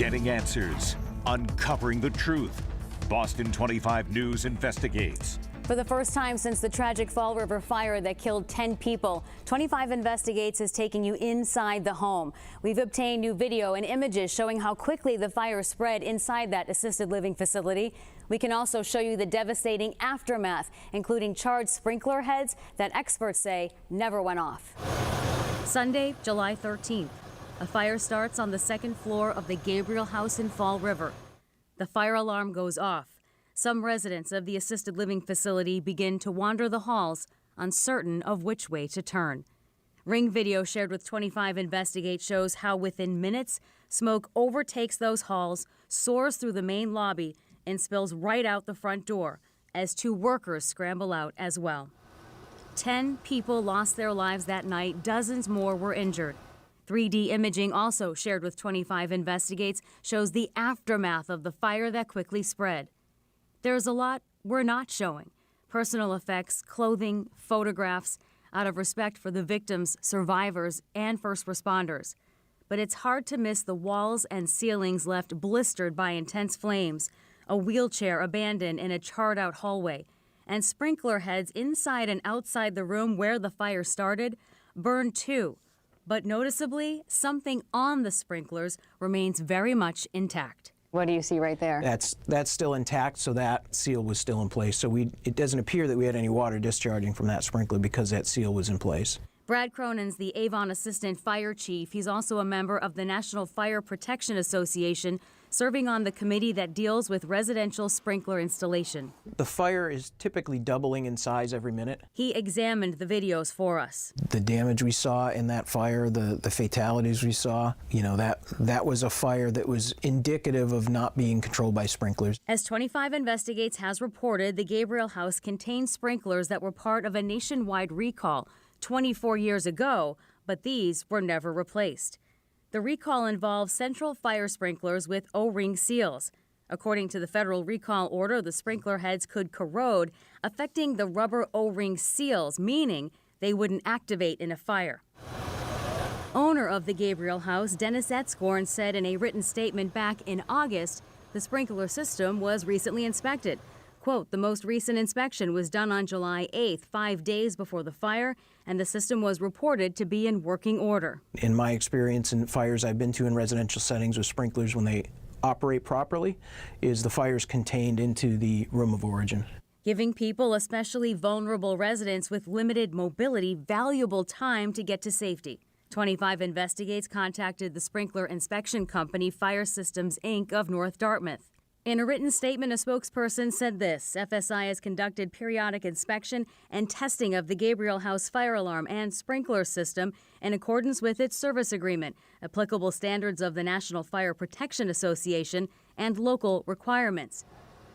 Getting answers, uncovering the truth. Boston 25 News investigates. For the first time since the tragic Fall River fire that killed 10 people, 25 Investigates is taking you inside the home. We've obtained new video and images showing how quickly the fire spread inside that assisted living facility. We can also show you the devastating aftermath, including charred sprinkler heads that experts say never went off. Sunday, July 13th. A fire starts on the second floor of the Gabriel House in Fall River. The fire alarm goes off. Some residents of the assisted living facility begin to wander the halls, uncertain of which way to turn. Ring video shared with 25 Investigate shows how within minutes, smoke overtakes those halls, soars through the main lobby, and spills right out the front door as 2 workers scramble out as well. 10 people lost their lives that night. Dozens more were injured. 3D imaging, also shared with 25 Investigates, shows the aftermath of the fire that quickly spread. There's a lot we're not showing. Personal effects, clothing, photographs, out of respect for the victims, survivors, and first responders. But it's hard to miss the walls and ceilings left blistered by intense flames, a wheelchair abandoned in a charred-out hallway, and sprinkler heads inside and outside the room where the fire started burned too. But noticeably, something on the sprinklers remains very much intact. What do you see right there? That's still intact, so that seal was still in place. So it doesn't appear that we had any water discharging from that sprinkler because that seal was in place. Brad Cronin's the Avon Assistant Fire Chief. He's also a member of the National Fire Protection Association, serving on the committee that deals with residential sprinkler installation. The fire is typically doubling in size every minute. He examined the videos for us. The damage we saw in that fire, the fatalities we saw, that was a fire that was indicative of not being controlled by sprinklers. As 25 Investigates has reported, the Gabriel House contained sprinklers that were part of a nationwide recall 24 years ago, but these were never replaced. The recall involves central fire sprinklers with O-ring seals. According to the federal recall order, the sprinkler heads could corrode, affecting the rubber O-ring seals, meaning they wouldn't activate in a fire. Owner of the Gabriel House, Dennis Etzkorn, said in a written statement back in August, the sprinkler system was recently inspected. Quote, the most recent inspection was done on July 8th, 5 days before the fire, and the system was reported to be in working order. In my experience in fires I've been to in residential settings with sprinklers, when they operate properly, is the fire's contained into the room of origin. Giving people, especially vulnerable residents with limited mobility, valuable time to get to safety. 25 Investigates contacted the sprinkler inspection company Fire Systems, Inc. of North Dartmouth. In a written statement, a spokesperson said this: FSI has conducted periodic inspection and testing of the Gabriel House fire alarm and sprinkler system in accordance with its service agreement, applicable standards of the National Fire Protection Association, and local requirements.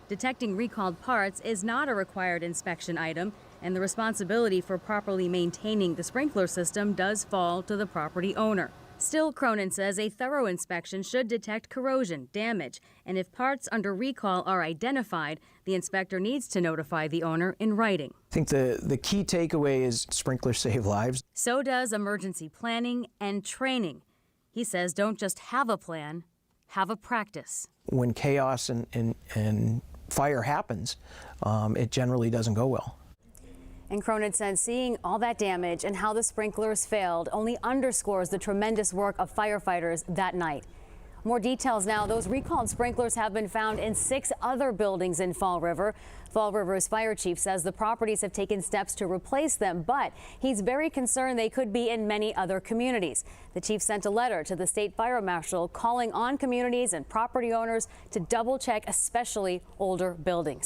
Detecting recalled parts is not a required inspection item, and the responsibility for properly maintaining the sprinkler system does fall to the property owner. Still, Cronin says a thorough inspection should detect corrosion, damage, and if parts under recall are identified, the inspector needs to notify the owner in writing. I think the key takeaway is sprinklers save lives. So does emergency planning and training. He says don't just have a plan, have a practice. When chaos and fire happens, it generally doesn't go well. And Cronin said seeing all that damage and how the sprinklers failed only underscores the tremendous work of firefighters that night. More details now. Those recalled sprinklers have been found in 6 other buildings in Fall River. Fall River's fire chief says the properties have taken steps to replace them, but he's very concerned they could be in many other communities. The chief sent a letter to the state fire marshal calling on communities and property owners to double check, especially older buildings.